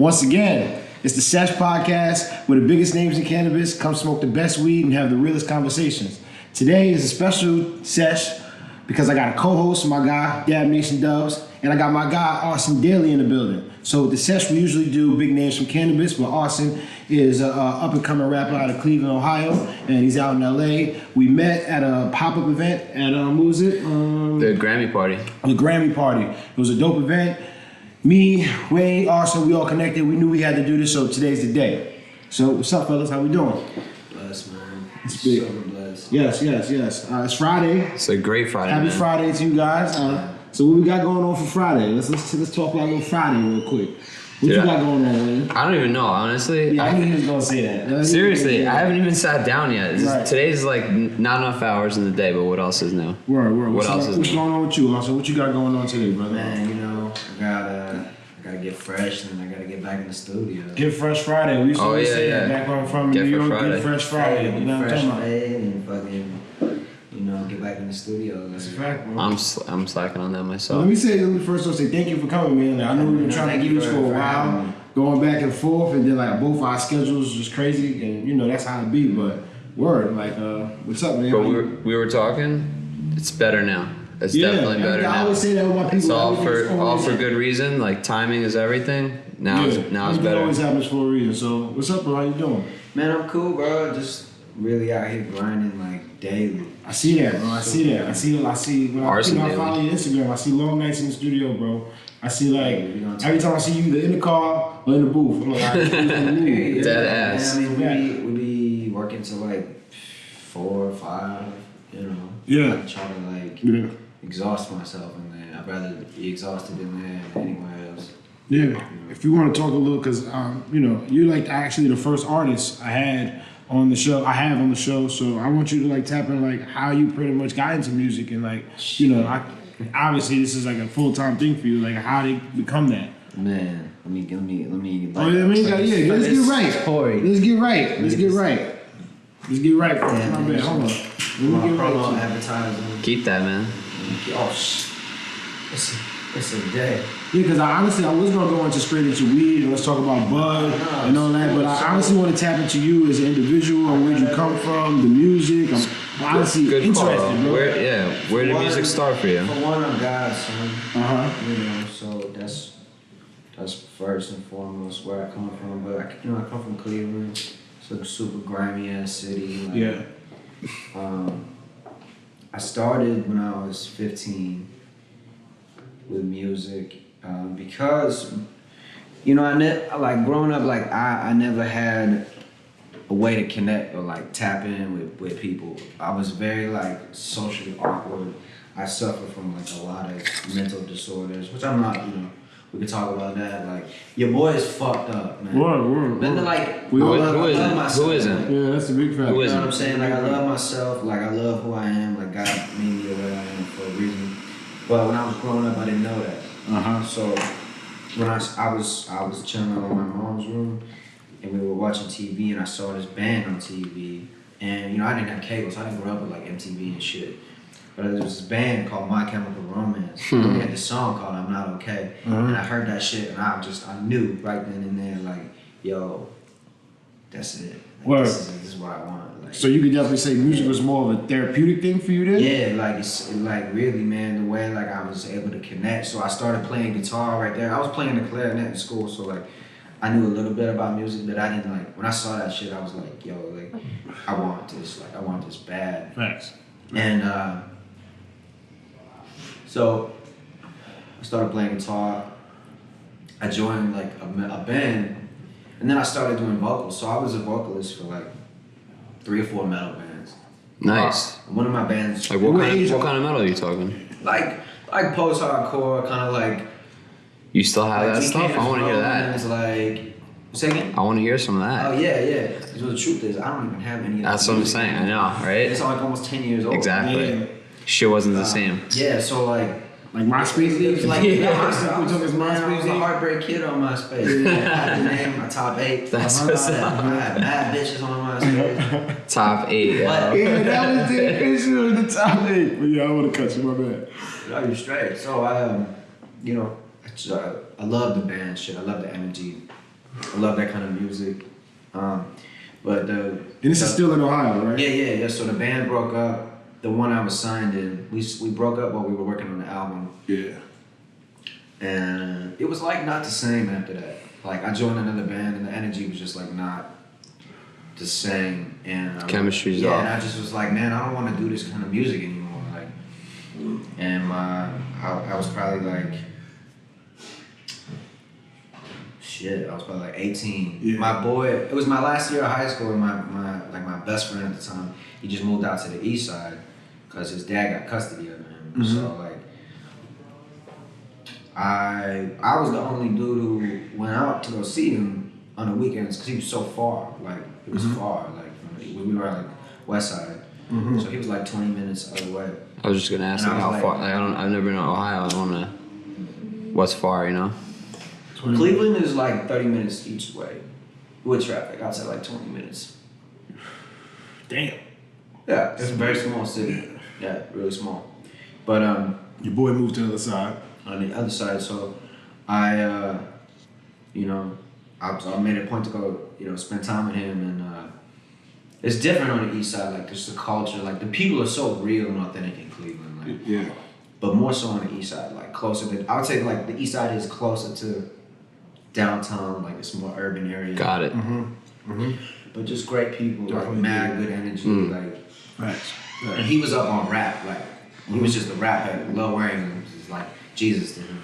Once again, it's the Sesh Podcast, where the biggest names in cannabis come smoke the best weed and have the realest conversations. Today is a special Sesh because I got a co-host, my guy, Dab Nation Dubs, and I got my guy, Arson Daylee, in the building. So with the Sesh, we usually do big names from cannabis, but Arson is an up-and-coming rapper out of Cleveland, Ohio, and he's out in L.A. We met at a pop-up event at, what was it? The Grammy party. The Grammy party. It was a dope event. Me, Wayne, Arson, we all connected. We knew we had to do this, so today's the day. So what's up, fellas? How we doing? Blessed, man. It's big. Super blessed. Yes. It's Friday. It's a great Friday. Happy man. Friday to you guys. So what we got going on for Friday? Let's talk about a little Friday real quick. What you got going on, Wayne? I don't even know, honestly. Yeah, I knew he was gonna say that. Seriously, I haven't even sat down yet. Right. Today's like not enough hours in the day, but what else is new? Word. What else is What's new? going on with you, Arson? What you got going on today, brother? Man, you know, I gotta get fresh and I gotta get back in the studio. Get Fresh Friday. We used to always say that back when I'm from New York. Get Fresh Friday. You know what I'm talking about? And fucking, you know, get back in the studio. That's a fact, bro. I'm slacking on that myself. Let me first say thank you for coming, man. I know we've been trying to do this for a while, going back and forth, and then like both our schedules just crazy, and you know that's how it be. But word, like, what's up, man? But we were talking. It's better now. It's definitely better now. I always say that with my people. It's all for good reason. Like timing is everything. Now it's better. Always happens for a reason. So what's up, bro? How you doing? Man, I'm cool, bro. Just really out here grinding like daily. I see that, bro. I see that. I see when I follow your Instagram. I see long nights in the studio, bro. I see like every time I see you either in the car or in the booth. I'm like, dead ass. I mean, we be working till like 4 or 5. You know. Yeah. I try to like exhaust myself in there. I'd rather be exhausted in there than anywhere else. Yeah. If you want to talk a little, because you know, you're like actually the first artist I have on the show. So I want you to like tap in like how you pretty much got into music and like, you know, obviously this is like a full-time thing for you. Like how did you become that? Man, let me. Like, let's get right. Let's get right. Damn, my bad. Hold on. Promo advertising. Keep that, man. Oh, it's a day. Yeah, because I was gonna go straight into weed and let's talk about bud and all that, but I honestly want to tap into you as an individual and where you come from, the music. I'm honestly good interested, call. bro. Where did music start for you? For one, I'm God's son. Uh-huh. You know, so that's first and foremost where I come from. But I come from Cleveland. It's a super grimy ass city. Like, Yeah. I started when I was 15 with music because, you know, like growing up, like I never had a way to connect or like tap in with people. I was very like socially awkward. I suffer from like a lot of mental disorders, which I'm not, you know. We could talk about that. Like, your boy is fucked up, man. Word. But like, Who isn't? Yeah, that's a big fact. Who you isn't? know what I'm saying? Like, I love myself. Like, I love who I am. Like, God made me the way I am for a reason. But when I was growing up, I didn't know that. So when I was chilling out in my mom's room, and we were watching TV, and I saw this band on TV. And you know, I didn't have cable, so I didn't grow up with like MTV and shit. But there was this band called My Chemical Romance. They had this song called I'm Not Okay. And I heard that shit and I knew right then and there, like, yo, that's it. Like, this is what I want. Like, So you could definitely say music was more of a therapeutic thing for you then? yeah, like like really, man, the way like I was able to connect. So I started playing guitar right there. I was playing the clarinet in school, so like I knew a little bit about music, but I didn't like, when I saw that shit, I was like, yo, like, I want this. Like, I want this bad. Thanks. And so I started playing guitar. I joined like a band, and then I started doing vocals. So I was a vocalist for like 3 or 4 metal bands. Nice. One of my bands. Like what kind of metal are you talking? Like post-hardcore, kind of like. You still have that stuff? I want to hear that. It's like. Say again? I want to hear some of that. Oh yeah. So the truth is, I don't even have any of that. That's what I'm saying. I know, right? It's like almost 10 years old. Exactly. Yeah. Shit wasn't the same. Yeah. So like MySpace it was like I I was a heartbreak kid on MySpace. I had the name, my top 8. That's what's up. I had mad bitches on MySpace. Top 8. Yeah, that was the official of the top 8. But yeah, I want to cut you, my bad. No, you're straight. So I, you know, I love the band shit. I love the energy. I love that kind of music. But And this is still in Ohio, right? Yeah. So the band broke up. The one I was signed in, we broke up while we were working on the album. Yeah. And it was like not the same after that. Like I joined another band and the energy was just like not the same. And Chemistry's off. off. And I just was like, man, I don't want to do this kind of music anymore. Like, and I was probably like, shit, I was probably like 18. Yeah. My boy, it was my last year of high school, and my best friend at the time, he just moved out to the east side because his dad got custody of him. Mm-hmm. So like, I was the only dude who went out to go see him on the weekends because he was so far. Like it was far. Like we were like west side, so he was like 20 minutes out of the way. I was just gonna ask And I how was far. like- I've never been to Ohio. I don't know what's far. You know. Cleveland is like 30 minutes each way with traffic. I'd say like 20 minutes. Damn. Yeah, it's a very small city. Yeah, really small. But Your boy moved to the other side. on the other side, so I made a point to go, spend time with him, and it's different on the east side. Like there's the culture, like the people are so real and authentic in Cleveland. Like, Yeah. but more so on the east side, like closer to. I would say like the east side is closer to downtown, like it's more urban area. Got it. But just great people, like Definitely mad good energy, like. Facts. And he was up on rap, like he was just a rap head. Lil Wayne was just like Jesus to him.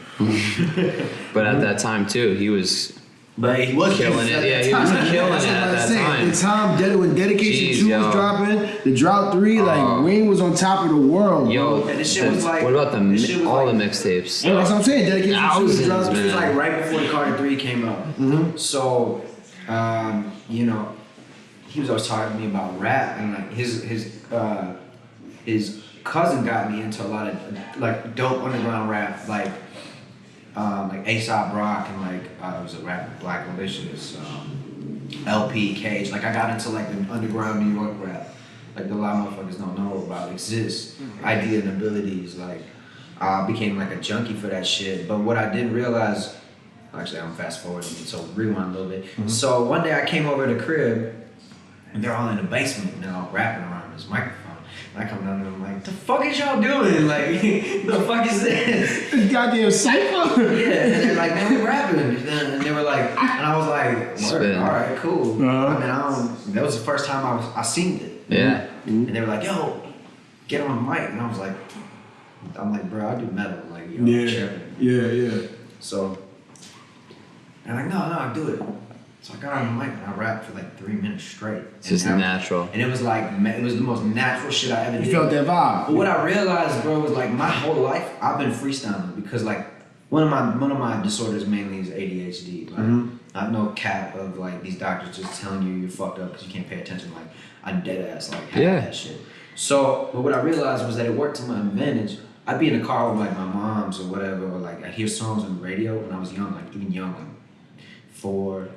But at that time too, he was But he was killing it. Yeah, he was killing it at that time. The time when Dedication Jeez, 2 yo. was dropping, the Drought 3, like Wayne was on top of the world. Yo, And this shit was like- what about this shit was all like- the mixtapes? Yeah, that's what I'm saying. Dedication 2 was Thousands, dropping. This was man. like right before the Carter 3 came out. So, he was always talking to me about rap, and like his cousin got me into a lot of like dope underground rap, like A$AP Rock and like it was a rap with Black Malicious, LP Cage. Like I got into like the underground New York rap, like the lot of motherfuckers don't know about exists, idea and abilities. Like I became like a junkie for that shit. But what I didn't realize, actually I'm fast forwarding, so rewind a little bit. So one day I came over to the crib, and they're all in the basement now rapping around this microphone. And I come down and I'm like, the fuck is y'all doing? Like, the fuck is this? This goddamn cypher. Yeah, and they're like, man, we rapping. And they were like, and I was like, Spin. all right, cool. Uh-huh. I mean, that was the first time I seen it. Yeah. And they were like, yo, get on the mic. And I was like, bro, I do metal. Like, yo, Yeah. tripping. Yeah. So, and I'm like, no, do it. So I got on the mic and I rapped for like 3 minutes straight. It's just natural. And it was like, it was the most natural shit I ever did. You felt that vibe. But what I realized, bro, was like my whole life I've been freestyling because like one of my disorders mainly is ADHD. Like I have no cap of like these doctors just telling you you're fucked up because you can't pay attention. Like I'm dead ass like have that shit. So, but what I realized was that it worked to my advantage. I'd be in the car with like my mom's or whatever, or like I'd hear songs on the radio when I was young, like even young, like 4,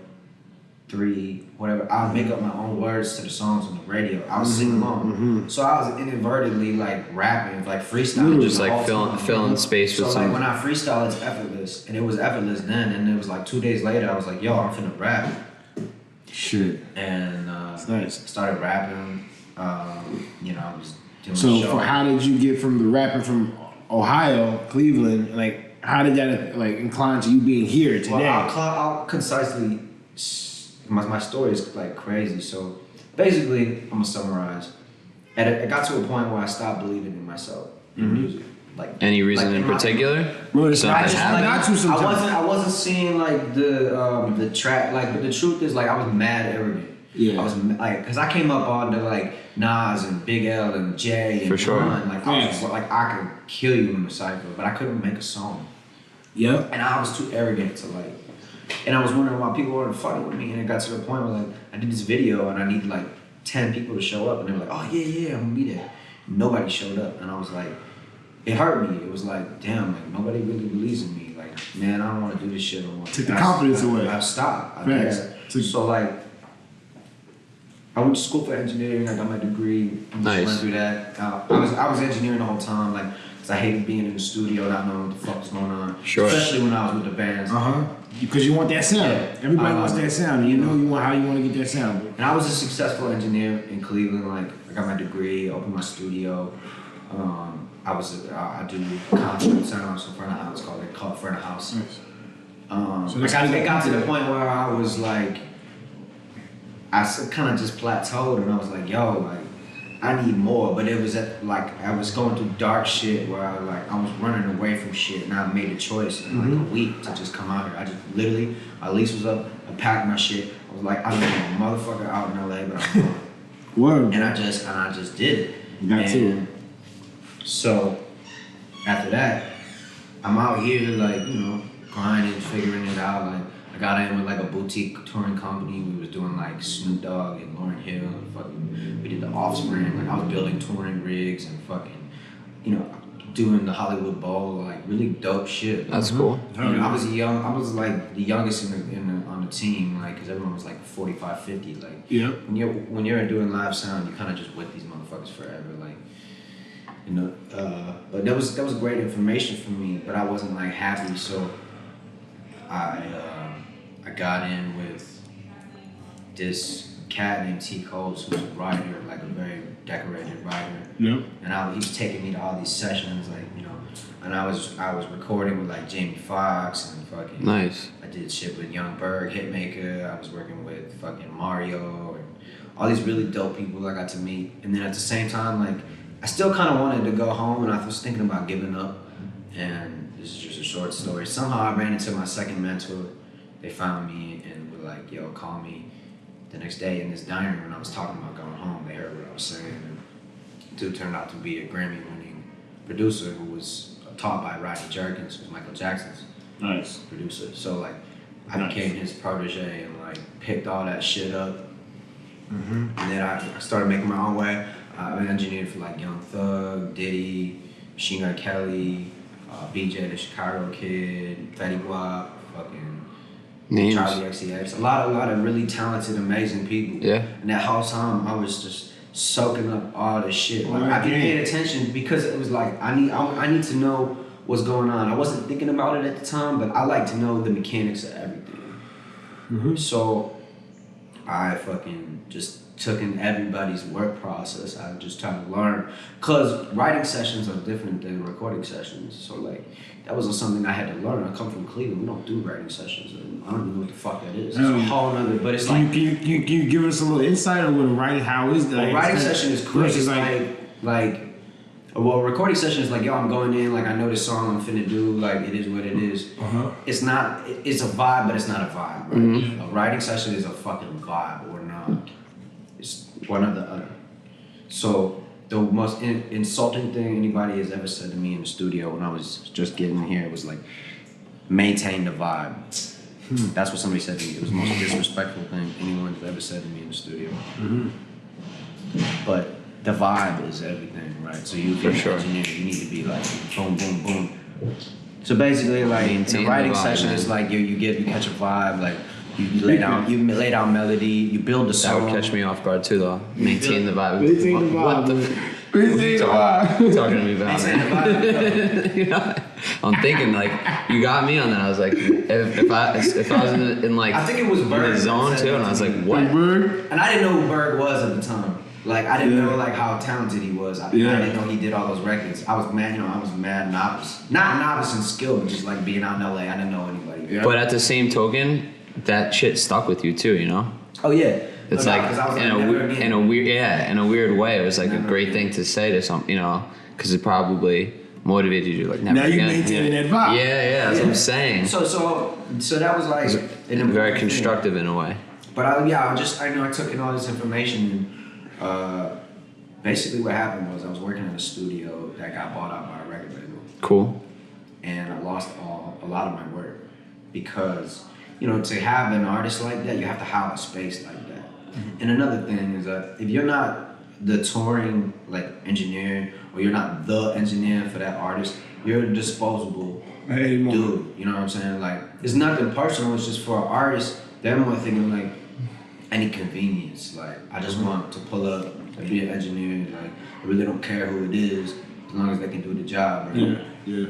3, whatever. I would make up my own words to the songs on the radio. I would sing along. So I was inadvertently like rapping, like freestyling. Just the like whole time. filling space with So like some. when I freestyle, it's effortless, and it was effortless then. And it was like 2 days later, I was like, yo, I'm finna rap, Shit. and Nice. started rapping. I was doing So shows. for how did you get from the rapping from Ohio, Cleveland, like how did that like incline to you being here today? Well, I'll concisely. My story is like crazy. So basically, I'm gonna summarize. It got to a point where I stopped believing in myself in music. Like Any reason like in particular? Bro, it's Something not just happened? not to sometimes. I wasn't seeing like the track. Like, but the truth is like I was mad arrogant. Yeah. I was like, cause I came up on the like Nas and Big L and Jay and For sure. Pun. Like I was like I could kill you in the cypher, but I couldn't make a song. Yep. And I was too arrogant to like, and I was wondering why people weren't fucking with me. And it got to the point where like I did this video and I needed like 10 people to show up, and they were like, oh yeah, I'm gonna be there. Nobody showed up, and I was like, it hurt me. It was like, damn, like nobody really believes in me. Like, man, I don't want to do this shit no more. Took the confidence away. I stopped. Facts. So like, I went to school for engineering. I got my degree. I'm just Nice. went through that. I was engineering the whole time, like, cause I hated being in the studio, not knowing what the fuck was going on. Sure. Especially when I was with the bands. Because you want that sound. Yeah. Everybody wants that sound. And you know you want how you want to get that sound. Bro. And I was a successful engineer in Cleveland. Like, I got my degree, opened my studio. I do concert sounds in front of house, called front of house. Nice. So it got to the point where I was like, I kind of just plateaued, and I was like, yo, like, I need more. But it was I was going through dark shit where I was running away from shit, and I made a choice in like a week to just come out here. I just literally, my lease was up, I packed my shit. I was like, I'm a motherfucker out in LA, but I'm going. Word. And I just did it. You got to. So after that, I'm out here like, you know, grinding, figuring it out. Like, I got in with like a boutique touring company. We was doing like Snoop Dogg and Lauryn Hill and fucking, we did the Offspring. Like, I was building touring rigs and fucking, you know, doing the Hollywood Bowl, like really dope shit. That's cool. You know, I was like the youngest on the team, like, cause everyone was like 45, 50. Like, yeah. When you're doing live sound, you kind of just with these motherfuckers forever, like. You know, but that was great information for me, but I wasn't like happy, so I got in with this cat named T. Coles, who's a writer, like a very decorated writer. Yep. And he was taking me to all these sessions, like, you know, and I was recording with like Jamie Foxx and fucking. Nice. I did shit with Young Berg, Hitmaker. I was working with fucking Mario and all these really dope people I got to meet, and then at the same time, like, I still kind of wanted to go home, and I was thinking about giving up. And this is just a short story. Somehow I ran into my second mentor. They found me and were like, yo, call me. The next day in this diner, when I was talking about going home, they heard what I was saying. And dude turned out to be a Grammy-winning producer who was taught by Rodney Jerkins, who's Michael Jackson's producer. So, like, I became his protege and, like, picked all that shit up. And then I started making my own way. I engineered for like Young Thug, Diddy, Machine Gun Kelly, BJ the Chicago Kid, Fetty Wap, fucking Names. Charlie XCX. A lot of really talented, amazing people. Yeah. And that whole time I was just soaking up all this shit. Like, I been paying attention because it was like I need to know what's going on. I wasn't thinking about it at the time, but I like to know the mechanics of everything. So I fucking just took in everybody's work process. I just tried to learn, cause writing sessions are different than recording sessions. So like, that wasn't something I had to learn. I come from Cleveland. We don't do writing sessions. I don't even know what the fuck that is. It's a whole nother. But it's like, can you give us a little insight on what a writing? How is that? A writing session is crazy. It's well, a recording session is like, yo, I'm going in, like, I know this song I'm finna do, like, it is what it is. It's not, it's a vibe, but it's not a vibe, right? A writing session is a fucking vibe or not. It's one or the other. So the most insulting thing anybody has ever said to me in the studio when I was just getting here was like, maintain the vibe. That's what somebody said to me. It was the most disrespectful thing anyone's ever said to me in the studio. But the vibe is everything, right? So you, as an engineer, you need to be like boom, boom, boom. So basically, like, the writing session is like you catch a vibe, like you lay down melody, you build the song. That would catch me off guard too, though. Maintain the vibe. Maintain the vibe. What the? Maintain the vibe. Talking to me about it. You know, I'm thinking like you got me on that. I was like, if I was in like I think it was Berg in the zone too, and I was like, what? And I didn't know who Berg was at the time. Like, I didn't know like how talented he was. I didn't know he did all those records. I was mad novice. Not novice in skill, but just like being out in LA, I didn't know anybody. But at the same token, that shit stuck with you too, you know? Oh yeah. It's like in a weird way. It was like a great thing to say to some, you know, because it probably motivated you like never now you again. maintain that vibe. Yeah, that's what I'm saying. So that was like Very constructive in a way. But I took in all this information. Basically what happened was I was working in a studio that got bought out by a record label. Cool. And I lost a lot of my work because, you know, to have an artist like that, you have to have a space like that. And another thing is that if you're not the touring like engineer or you're not the engineer for that artist, you're a disposable dude. You know what I'm saying? Like, it's nothing personal. It's just for an artist. They're more thinking like, any convenience. Like, I just want to pull up and be an engineer. Like, I really don't care who it is as long as they can do the job. Right? Yeah.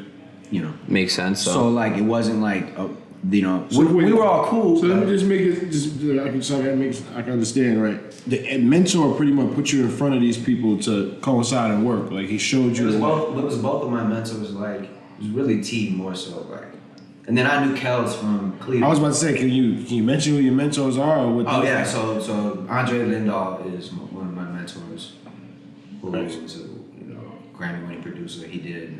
You know. Makes sense. So like, it wasn't like we were all cool. So let me just make it I can understand, right? The mentor pretty much put you in front of these people to coincide and work. Like he showed you. It was both of my mentors. Like it was really T more so. Like, and then I knew Kels from Cleveland. I was about to say, can you mention who your mentors are? Or what? Oh yeah, so Andre Lindahl is one of my mentors, who is a Grammy-winning producer. He did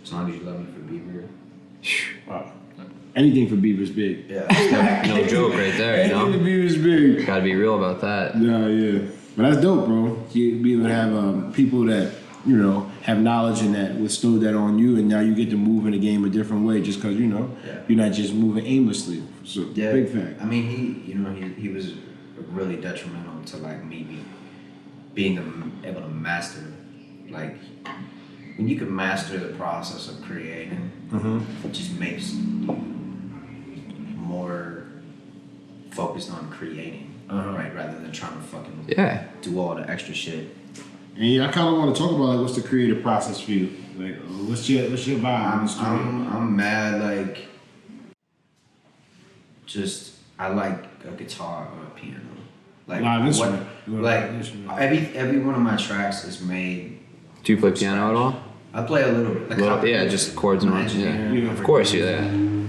"As Long As You Love Me" for Bieber. Wow. Anything for Bieber's big. Yeah. No joke right there, you know? Anything for Bieber's big. Gotta be real about that. Yeah. But that's dope, bro. You be able to have people that, have knowledge and that withstood that on you, and now you get to move in the game a different way just because, you're not just moving aimlessly. So, big fact. I mean, he was really detrimental to, like, me being able to master, like, when you can master the process of creating, it just makes more focused on creating, right, rather than trying to fucking do all the extra shit. And I kind of want to talk about what's the creative process for you. Like, what's your vibe? I'm mad. Like, I like a guitar or a piano. Like live instrument. Every one of my tracks is made. Do you play piano at all? I play a little bit. Like just chords and runs. Yeah, of course you do.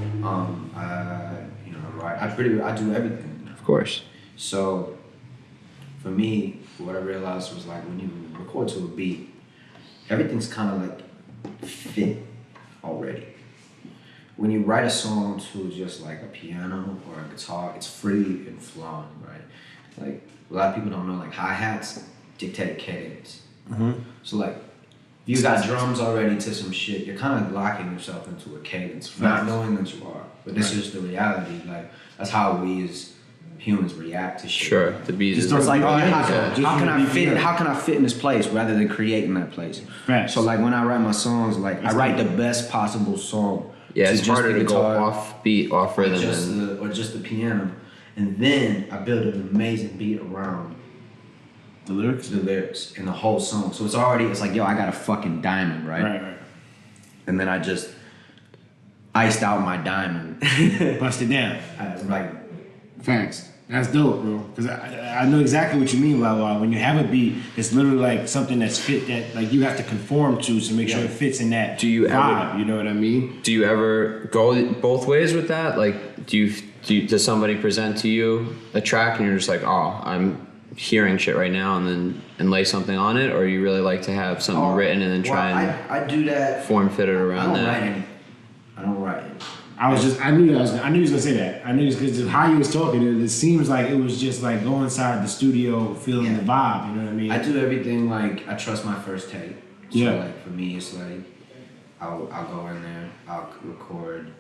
I do everything. Of course. So, for me, what I realized was like when you record to a beat, everything's kind of like fit already. When you write a song to just like a piano or a guitar, it's free and flowing, right? Like a lot of people don't know, like hi-hats dictate cadence. So like if you got drums already to some shit, you're kind of locking yourself into a cadence, not knowing that you are. But this is the reality. Like that's how we as humans react to shit. Sure, the beat is like, how can I fit in this place rather than creating that place? Right. So like when I write my songs, like I write the best possible song. Yeah, it's harder to go guitar, off beat, off rhythm, or just the piano, and then I build an amazing beat around the lyrics and the whole song. So it's like, yo, I got a fucking diamond, right? Right. And then I just iced out my diamond, Bust it down. Right. Facts. That's dope, bro. Because I know exactly what you mean by when you have a beat, it's literally like something that's fit that like you have to conform to make sure it fits in that vibe. You know what I mean? Do you ever go both ways with that? Like, does somebody present to you a track and you're just like, oh, I'm hearing shit right now, and lay something on it, or you really like to have something written and then try and I do that. Form fit it around that? I don't write anything. I knew he was gonna say that. I knew because how he was talking, it seems like it was just like go inside the studio, feeling the vibe. You know what I mean? I do everything like I trust my first take. So like for me, it's like I'll go in there, I'll record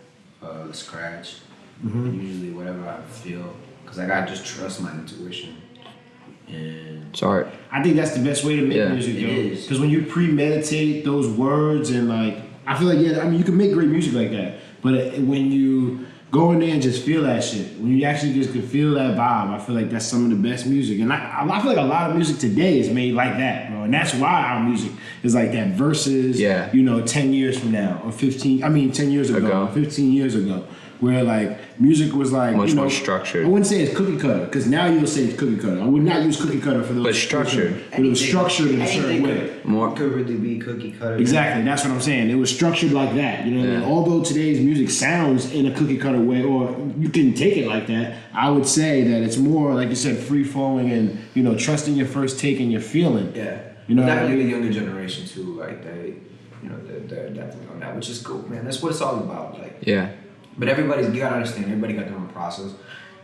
the scratch, usually whatever I feel, because I gotta just trust my intuition. And it's art. I think that's the best way to make music, though. Because when you premeditate those words and like, I feel like you can make great music like that. But when you go in there and just feel that shit, when you actually just can feel that vibe, I feel like that's some of the best music. And I feel like a lot of music today is made like that, bro. And that's why our music is like that versus, 10 years from now or 10 years ago, or 15 years ago. Where like music was like much more structured. I wouldn't say it's cookie cutter because now you'll say it's cookie cutter. I would not use cookie cutter for those. But structured. But it was structured in a certain way. More could really be cookie cutter. Exactly, that's what I'm saying. It was structured like that. You know what I mean? Although today's music sounds in a cookie cutter way, or you can take it like that, I would say that it's more like you said, free flowing and trusting your first take and your feeling. Yeah. You know, definitely the younger generation too. Like they're definitely on that, which is cool, man. That's what it's all about. Like But you gotta understand, everybody got their own process.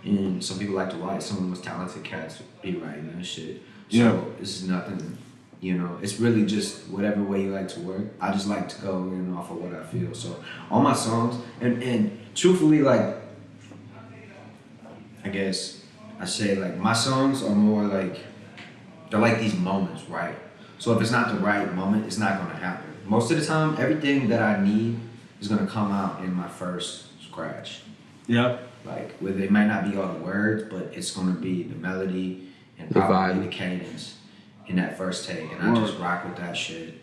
And some people like to write, some of the most talented cats be writing and shit. So this is nothing, it's really just whatever way you like to work. I just like to go in off of what I feel. So all my songs, and truthfully, like, I guess I say like my songs are more like, they're like these moments, right? So if it's not the right moment, it's not gonna happen. Most of the time, everything that I need is gonna come out in my first scratch. Yep. Like, where they might not be all the words, but it's gonna be the melody and the probably vibe, the cadence in that first take, and I just rock with that shit.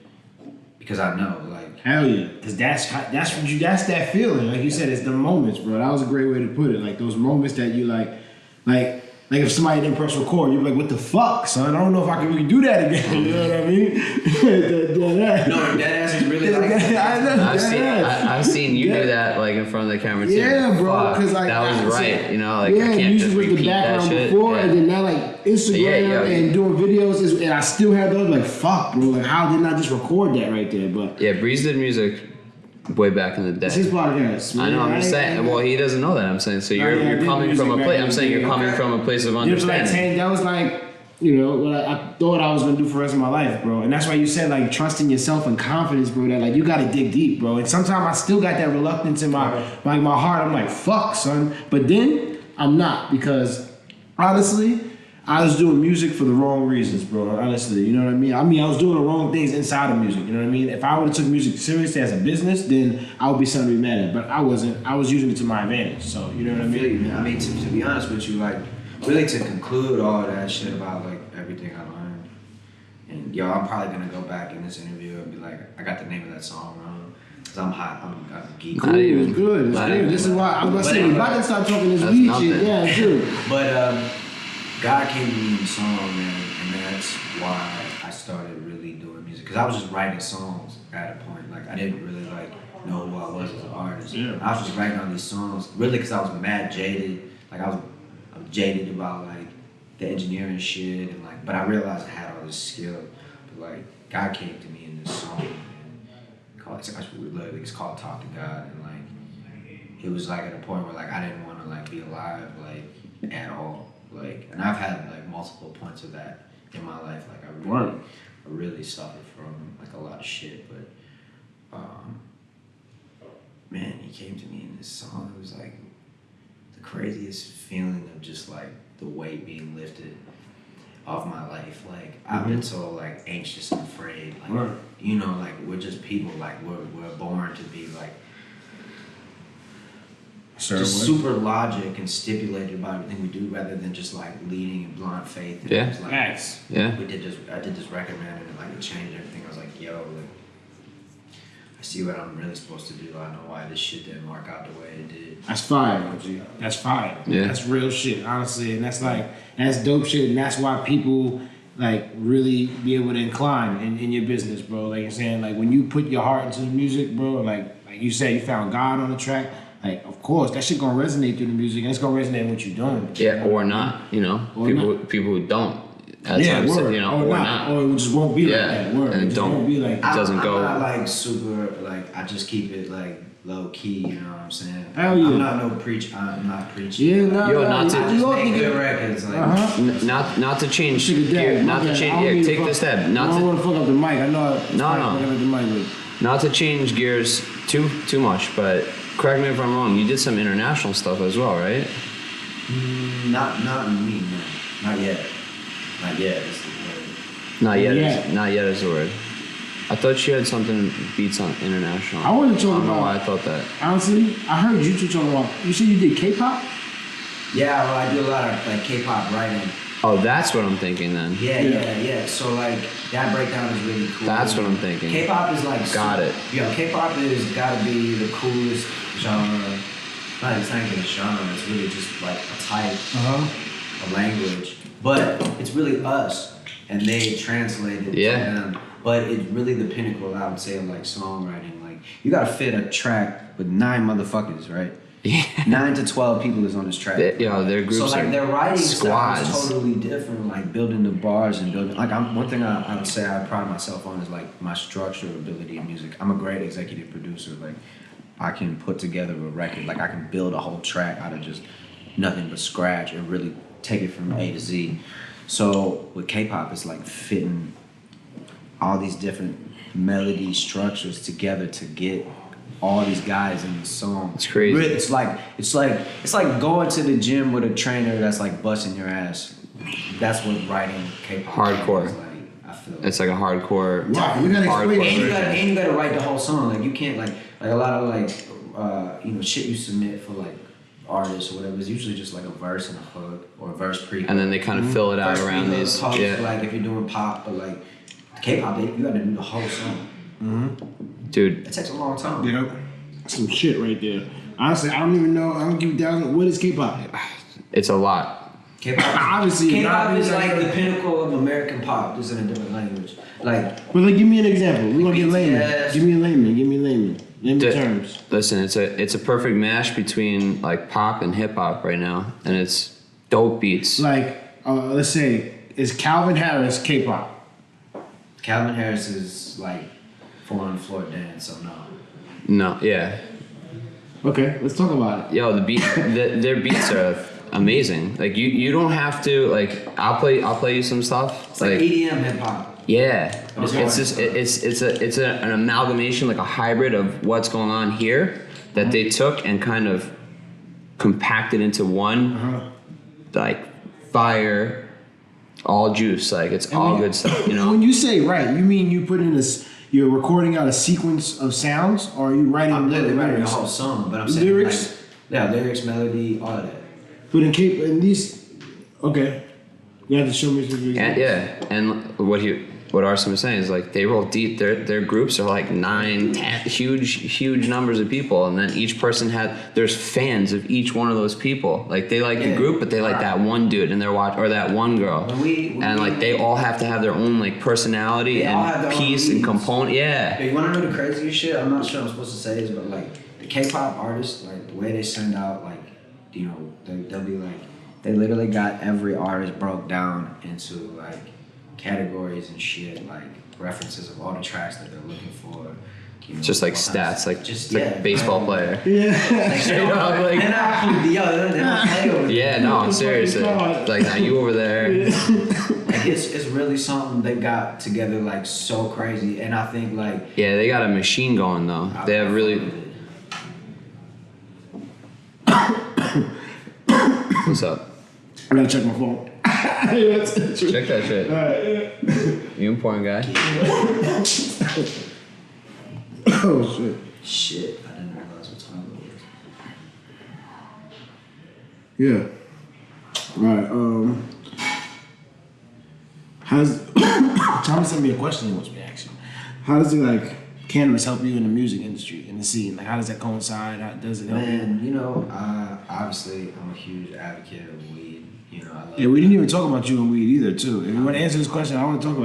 because I know, like. Hell yeah, because that's that feeling. Like you said, it's the moments, bro. That was a great way to put it. Like those moments that you like if somebody didn't press record, you'd be like, what the fuck, son? I don't know if I can really do that again. You know what I mean? No, that ass is really like that. I've seen you do that like in front of the camera too. Yeah, bro. Because like that was right. You know, like yeah, I can't music just was the repeat that background shit. before, Yeah. and then now like Instagram and doing videos, and I still have those. Like fuck, bro. Like how didn't I just record that right there? But Yeah, Breeze did music way back in the day. it's his podcast. I know. I'm just saying. Well, he doesn't know that. I'm saying. So you're coming from a place. I'm saying you're coming from a place of understanding. That was like, you know, what I thought I was gonna do for the rest of my life, bro. And that's why you said like trusting yourself and confidence, bro. That like you gotta dig deep, bro. And sometimes I still got that reluctance in my heart. I'm like, fuck, son. But then I'm not, because honestly, I was doing music for the wrong reasons, bro. Honestly, you know what I mean? I was doing the wrong things inside of music, you know what I mean? If I would have took music seriously as a business, then I would be something to be mad at. But I wasn't. I was using it to my advantage. So, you know what I feel you, mean? man. I mean, to be honest with you, like, really to conclude all that shit about, like, everything I learned, and, yo, I'm probably gonna go back in this interview and be like, I got the name of that song wrong, because I'm hot, I'm geek. Cool, it's good, it's good. This is why I'm gonna say, we about to start talking this weed shit. Yeah, true. But, God came to me in the song, man, and that's why I started really doing music. Because I was just writing songs at a point. Like, I didn't really, like, know who I was as an artist. Yeah. I was just writing all these songs, really because I was mad jaded. Like, I'm jaded about, like, the engineering shit. And like, but I realized I had all this skill. But, like, God came to me in this song, and it's called Talk to God. And, like, it was, like, at a point where, like, I didn't want to, like, be alive, like, at all. Like, and I've had like multiple points of that in my life. Like I really suffered from like a lot of shit. But man, he came to me in this song. It was like the craziest feeling of just like the weight being lifted off my life. Like I've been so like anxious and afraid. Like you know, like we're just people. Like we're born to be like. Just super logic and stipulated about everything we do, rather than just like leading in blind faith. And Yeah. like, Yeah. I did this record, man, and it like it changed everything. I was like, yo, like, I see what I'm really supposed to do. I know why this shit didn't work out the way it did. That's fire, OG. That's fire. Yeah. That's real shit, honestly. And that's dope shit. And that's why people like really be able to incline in your business, bro. Like you're saying, like when you put your heart into the music, bro, like you said, you found God on the track. Like, of course, that shit gonna resonate through the music, and it's gonna resonate with what you're doing. Yeah, or not, you know. People who don't. That's yeah, what I'm word. saying, you know, or not. Or it just won't be like that. Word. And it just won't be like it doesn't I'm go. not like super, like, I just keep it like low key, you know what I'm saying? Hell yeah. I'm not preaching. Yeah, I just make good records. Like, Not to change gear, not to change. Yeah, take the step. I don't want to fuck up the mic. I know. No. Not to change gears too much, but correct me if I'm wrong. You did some international stuff as well, right? Not me, no. Not yet. Not yet. Is the word. Not yet is the word. I thought you had something beats on international. I wasn't talking I don't know about. why I thought that. Honestly, I heard you two talking about. You said you did K-pop. Yeah, well, I do a lot of like K-pop writing. Oh, that's what I'm thinking then. Yeah. So like that breakdown is really cool. That's what I'm thinking. K-pop is like Got it. Yo, K-pop is gotta be the coolest genre. It's not even a genre. It's really just like a type, a language. But it's really us, and they translate it to them. But it's really the pinnacle, I would say, of like songwriting. Like you gotta fit a track with 9 motherfuckers, right? Yeah. 9 to 12 people is on this track. Their groups. So like their writing squads. style is totally different. Like building the bars and building. Like one thing I would say I pride myself on is like my structural ability in music. I'm a great executive producer. Like I can put together a record. Like I can build a whole track out of just nothing but scratch and really take it from A to Z. So with K-pop, it's like fitting all these different melody structures together to get all these guys in the song. It's crazy. Really, it's like going to the gym with a trainer that's like busting your ass. That's what writing K-pop Hardcore. is like. I feel It's like a hardcore. Wow, we gotta explain. And you gotta write the whole song. Like you can't like a lot of like shit you submit for like artists or whatever is usually just like a verse and a hook or a verse pre. And then they kind of fill it out Verse around pre-hook, these. hook, Yeah. Like if you're doing pop, but like K-pop, you gotta do the whole song. Dude, It takes a long time. Yep. Some shit right there. Honestly, I don't even know. I don't give a damn. What is K-pop? it's a lot. Obviously, K-pop is like the pinnacle of American pop, just in a different language. Like, But like, give me an example. We're gonna get layman. BTS. Give me a layman. Name the terms. Listen, it's a perfect mash between like pop and hip hop right now, and it's dope beats. Like, let's say, is Calvin Harris K-pop? Calvin Harris is like 4 on the floor dance, so no. No, yeah, Okay, let's talk about it. yo, their beats are amazing. Like you don't have to like. I'll play you some stuff. It's like EDM hip hop. Yeah, Okay. it's just an amalgamation, like a hybrid of what's going on here that they took and kind of compacted into one, like fire, all juice, like it's all good stuff, you know. When you say right, you mean you put in you're recording out a sequence of sounds, or are you writing? I'm literally writing a lyrics? whole song, but I'm saying Lyrics? like, lyrics, melody, all of that. But in these, okay, you have to show me some And examples. yeah, and what Arson was saying is like they roll deep. Their groups are like 9, 10, huge numbers of people, and then each person there's fans of each one of those people. Like they like the group, but they like that one dude and or that one girl, they all have to have their own like personality and piece and component. Yeah. You want to know the craziest shit? I'm not sure I'm supposed to say this, but like the K-pop artists, like the way they send out, like, you know, they'll be like, they literally got every artist broke down into like categories and shit, like references of all the tracks that they're looking for. You know, Just like stats, like just like a baseball player. Like, Straight up, like- they're not play over. Yeah, no, seriously. Like now you over there. Like it's really something they got together like so crazy, and I think like Yeah, they got a machine going though. They have really. What's up? I gotta check my phone. Check that shit. You important guy. Oh shit. shit. I didn't realize what time it was. Yeah. Right. Thomas sent me a question he wants me to ask you. How does it like cannabis help you in the music industry, in the scene? Like, how does that coincide? How does it help you? Man, you know, obviously I'm a huge advocate of weed. You know, I love Yeah, we didn't even talk about you and weed either, too. If you want to answer this question, I want to talk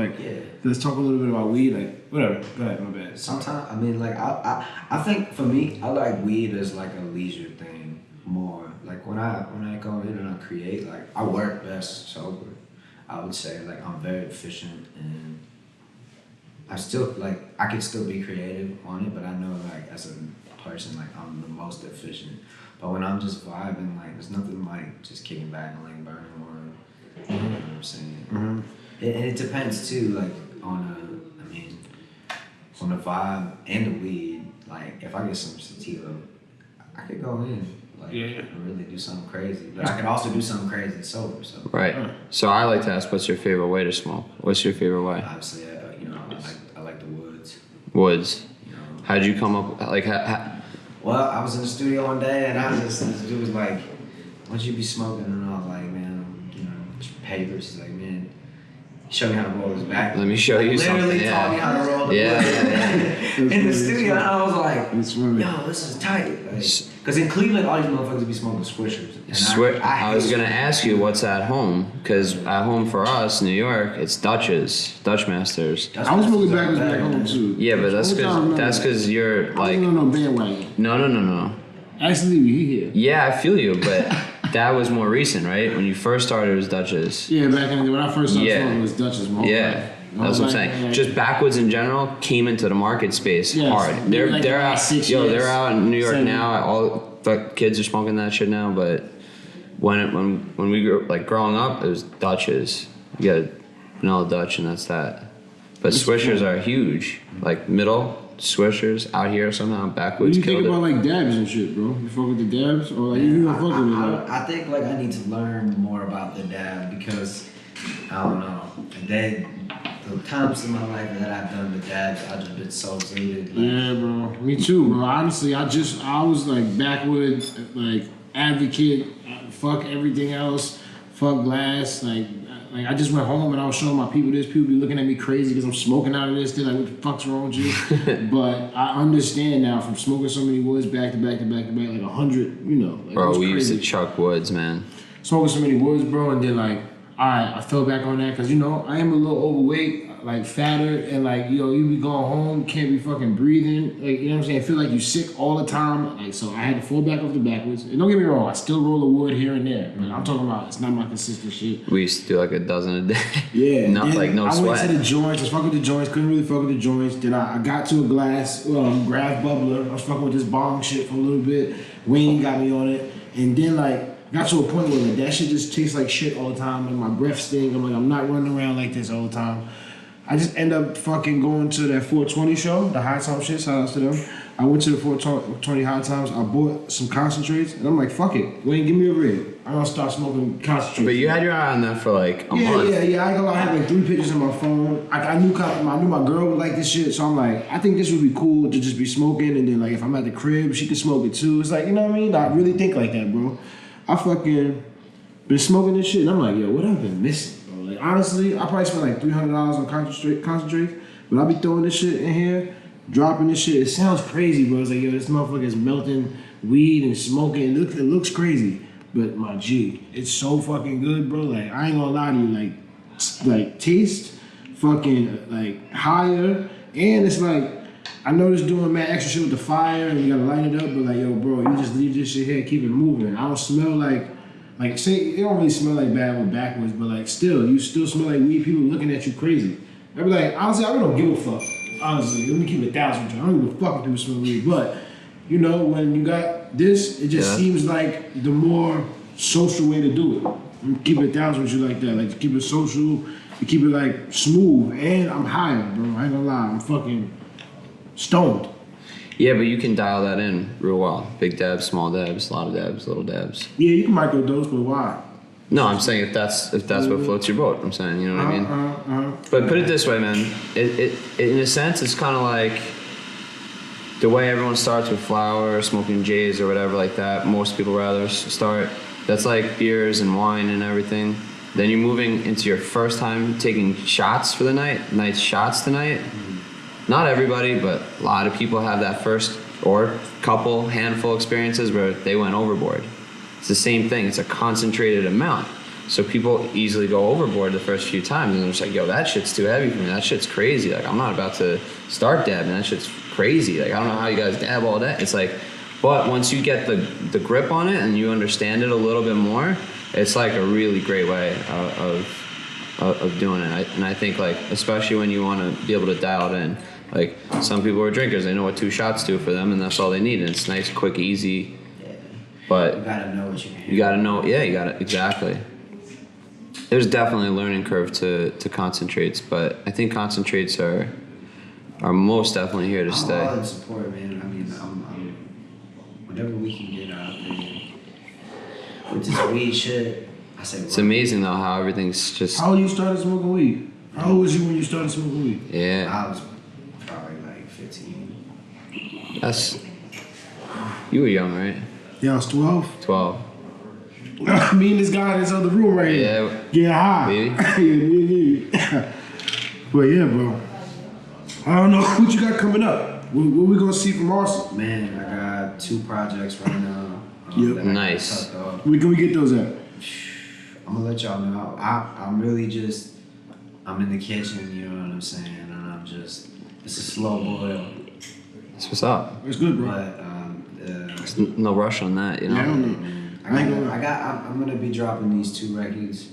let's talk a little bit about weed. Like, whatever. Go ahead, my bad. Sometimes, I mean, like, I think for me, I like weed as like a leisure thing more. Like when I go in and I create, like I work best sober. I would say like I'm very efficient and I still like I can still be creative on it, but I know like as a person like I'm the most efficient. But when I'm just vibing, like there's nothing like just kicking back and like burning one. You know what I'm saying? Mm-hmm. And it depends too, like on the vibe and the weed. Like if I get some sativa, I could go in and really do something crazy. But I could also do something crazy sober. So Right. So I like to ask, what's your favorite way to smoke? What's your favorite way? obviously, I like the woods. Woods. You know. How'd you come up? Like, Well, I was in the studio one day and this dude was like, "Why'd you be smoking?" And I was like, "Man, you know, papers." He's like, "Man." Show me how to roll his back. Let me show you Literally something. taught me how to roll the Yeah. in the studio, and I was like, It's funny. "Yo, this is tight." Because in Cleveland, all these motherfuckers be smoking swishers. And I was gonna ask you what's at home, because at home for us, New York, it's Dutch Masters. I was smoking backwards back home, too. Yeah, but that's because you're like no bandwagon. no. Actually, we here. Yeah, I feel you, but that was more recent, right? When you first started, it was Dutchess. Yeah, back in the day when I first started Yeah. smoking, it was Dutchess. Yeah, that's what I'm saying. Just backwoods in general came into the market space Yes, hard. maybe like They're the out. last 6 years. They're out in New York 7. now. All the kids are smoking that shit now. But when we grew like growing up, it was Dutchess. You got vanilla Dutch, and that's that. But Swishers are huge. Like middle Swishers out here somehow What backwoods do you think killed about it. like dabs and shit, bro? You fuck with the dabs, or like you don't fuck with it? Like, I think like I need to learn more about the dab because I don't know. The times in my life that I've done the dabs, I've just been so jaded. Like, yeah, bro. Me too, bro. Honestly, I was like backwoods, like advocate. Fuck everything else. Fuck glass. Like I just went home and I was showing my people this. People be looking at me crazy because I'm smoking out of this. They're like, what the fuck's wrong with you? But I understand now from smoking so many woods back to back to back to back, like 100, you know. Like, bro, we used to chuck woods, man. Smoking so many woods, bro, and then like, I fell back on that because, you know, I am a little overweight, like fatter, and like, you know, you be going home, can't be fucking breathing, like, you know what I'm saying? I feel like you sick all the time, like, so I had to fall back off the backwoods. And don't get me wrong, I still roll a wood here and there, but I'm talking about it's not my consistent shit. We used to do like a dozen a day. Yeah. Not like no sweat. I went to the joints, I was fucking with the joints, couldn't really fuck with the joints. Then I got to a glass, graph bubbler. I was fucking with this bong shit for a little bit. Wayne got me on it. And then like, got to a point where like, that shit just tastes like shit all the time, and my breath stink. I'm like, I'm not running around like this all the time. I just end up fucking going to that 420 show, the High Time shit, shout outs to them. I went to the 420 High Times, I bought some concentrates, and I'm like, fuck it, Wayne, give me a rig. I'm gonna start smoking concentrates. But you had your eye on that for like a month. Yeah, I ain't gonna lie, I had like 3 pictures on my phone. I knew my girl would like this shit, so I'm like, I think this would be cool to just be smoking, and then like if I'm at the crib, she could smoke it too. It's like, you know what I mean? I really think like that, bro. I fucking been smoking this shit, and I'm like, yo, what I've been missing, bro? Like, honestly, I probably spent like $300 on concentrates, but I be throwing this shit in here, dropping this shit. It sounds crazy, bro. It's like, yo, this motherfucker is melting weed and smoking. It looks crazy, but my G, it's so fucking good, bro. Like, I ain't gonna lie to you, like taste fucking like higher, and it's like, I know this doing mad extra shit with the fire and you gotta light it up, but like, yo, bro, you just leave this shit here and keep it moving. I don't smell like say, it don't really smell like bad with backwoods, but like still, you still smell like weed, people looking at you crazy. I be like, honestly, I really don't give a fuck. Honestly, let me keep it 1,000 with you. I don't give a fuck if people smell weed, but you know, when you got this, it just seems like the more social way to do it. You keep it 1,000 with you like that, like to keep it social, you keep it like smooth, and I'm higher, bro. I ain't gonna lie, I'm fucking stoned. Yeah, but you can dial that in real well. Big dabs, small dabs, a lot of dabs, little dabs. Yeah, you can microdose, but why? No, I'm saying if that's what floats your boat. I'm saying, you know what I mean. But put it this way, man. It in a sense, it's kind of like the way everyone starts with flower, smoking J's or whatever like that. Most people rather start. That's like beers and wine and everything. Then you're moving into your first time taking shots for the night. Nice shots tonight. Not everybody, but a lot of people have that first or couple handful experiences where they went overboard. It's the same thing. It's a concentrated amount. So people easily go overboard the first few times and they're just like, yo, that shit's too heavy for me. That shit's crazy. Like, I'm not about to start dabbing. That shit's crazy. Like, I don't know how you guys dab all day. It's like, but once you get the grip on it and you understand it a little bit more, it's like a really great way of doing it. And I think, like, especially when you want to be able to dial it in. Like, some people are drinkers. They know what 2 shots do for them, and that's all they need. And it's nice, quick, easy. But you gotta know what you can. You gotta know. Yeah, you gotta exactly. There's definitely a learning curve to concentrates, but I think concentrates are most definitely here to stay. I'm all in support, man. I mean, I'm whatever we can get out there with this weed shit. I say it's amazing though how everything's just. How old you started smoking weed? How old was you when you started smoking weed? Yeah. I was probably like 15. That's. You were young, right? Yeah, I was 12. 12. Me and this guy in this other room right here. Getting high. Maybe. Yeah. But yeah, bro. I don't know what you got coming up. What we gonna see from Arson? Man, I got 2 projects right now. Yep. that I Nice. tucked off. Where can we get those at? I'm gonna let y'all know. I'm really just, I'm in the kitchen, you know what I'm saying, and I'm just, it's a slow boil. That's what's up. It's good, bro. But There's no rush on that, you know. Yeah, I don't know. I'm gonna be dropping these 2 records,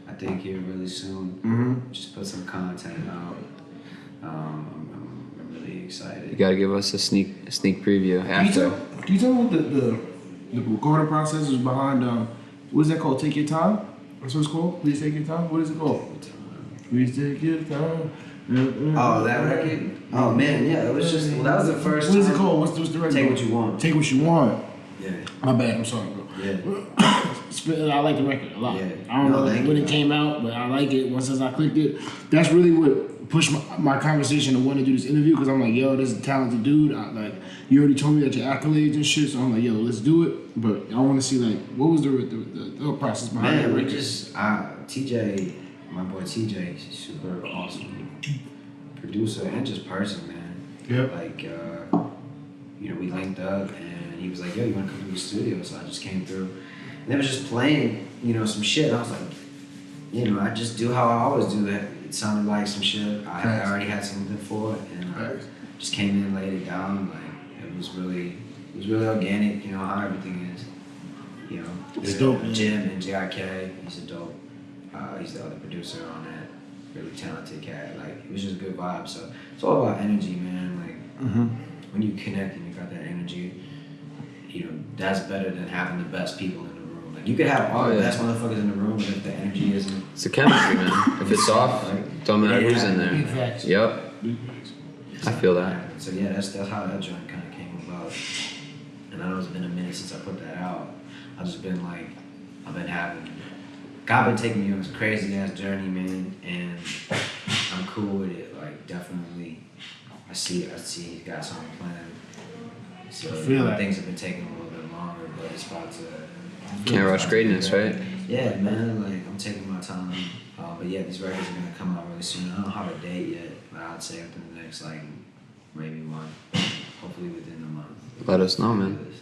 I think, here really soon. Mm-hmm. Just put some content out. I'm really excited. You gotta give us a sneak preview after. Can you tell me what the recording process is behind? What is that called? Take Your Time. That's what it's called. Please take your time. What is it called? Please take your time. Oh, that record? Oh man, yeah, it was just, well, that was the first. What is it time. called? What's the record? Take called? What You Want. Take What You Want. Yeah. My bad. I'm sorry, bro. Yeah. I like the record a lot. Yeah. I don't know when it came out, but I like it. Once I clicked it, that's really what pushed my conversation to want to do this interview, because I'm like, yo, this is a talented dude. You already told me that your accolades and shit, so I'm like, yo, let's do it. But I want to see, like, what was the process behind Man, that we record? just TJ my boy TJ, he's a super awesome producer and just person, man. Yep. Like, you know, we linked up and he was like, yo, you want to come to the studio? So I just came through. And they was just playing, you know, some shit. And I was like, you know, I just do how I always do that. It sounded like some shit. I already had something for it. And I just came in and laid it down. Like, it was really organic, you know, how everything is. You know, It's dope, man. Jim and JIK, he's a dope. He's the other producer on that. Really talented cat. Like, it was just good vibes. So it's all about energy, man. Like, when you connect and you got that energy, you know, that's better than having the best people in the room. Like, you could have all the best motherfuckers in the room, but if the energy isn't, It's a chemistry, man. If it's off, don't matter who's in Big there. facts. Yep. I feel that. So yeah, that's how that joint kind of came about. And I know it's been a minute since I put that out. I've just been like, God been taking me on this crazy ass journey, man, and I'm cool with it. Like, definitely, I see he's got something planned. So feel that. things have been taking a little bit longer, but it's about to. Can't rush greatness, right? Yeah, man. Like, I'm taking my time. But yeah, these records are gonna come out really soon. I don't have a date yet, but I'd say within the next like maybe month. Hopefully within a month. Let us know, man.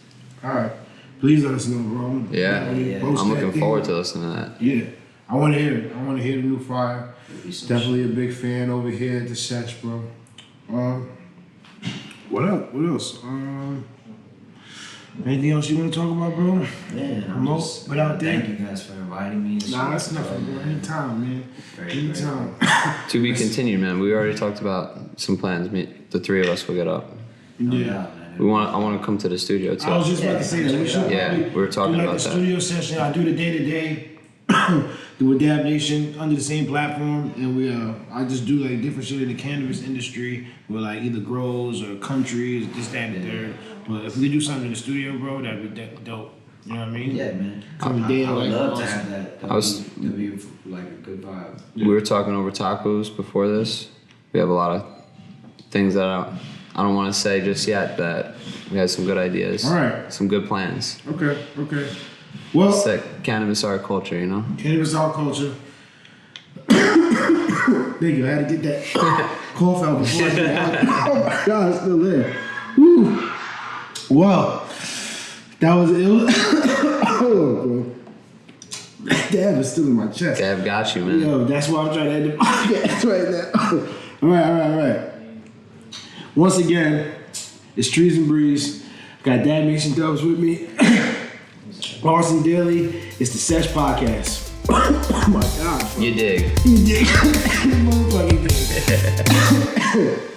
All right. Please let us know, bro. Yeah. Post I'm that looking thing. forward to listening to that. Yeah. I want to hear it. I want to hear the new fire. It'll be some Definitely a big fan over here at the Sesh, bro. What up? What else? Anything else you want to talk about, bro? shit. Man, I'm Promote just without thank that. you guys for inviting me. and Nah, shit. that's nothing, bro. Anytime, man. Very Anytime. To be continued, man. We already talked about some plans. The three of us will get up. No Yeah. doubt, man. I want to come to the studio too. I was just about to say that. We should Yeah, probably we were talking do like about the that. studio session. I do the day-to-day. Do a Dab Nation under the same platform, and I just do like different shit in the cannabis industry, with like either grows or countries, this, that, and the third. But if we could do something in the studio, bro, that'd be dope. You know what I mean? Yeah, man. Come I day would like love to awesome. have that. That'd be like a good vibe. We were talking over tacos before this. We have a lot of things that I don't want to say just yet, but we had some good ideas. All right. Some good plans. Okay. Well, It's like cannabis art culture, you know? cannabis art culture. Thank you. I had to get that cough out before I get out. Oh my God, it's still there. Woo. Well, that was it. Hold on, bro. That dab is still in my chest. Gab got you, man. Yo, that's why I'm trying to end the podcast right now. All right. Once again, it's Trees&Breeze. Got Dab Nation Dubs with me. Arson Daylee. It's the Sesh Podcast. Oh my God. You dig. You dig? Motherfucking dig.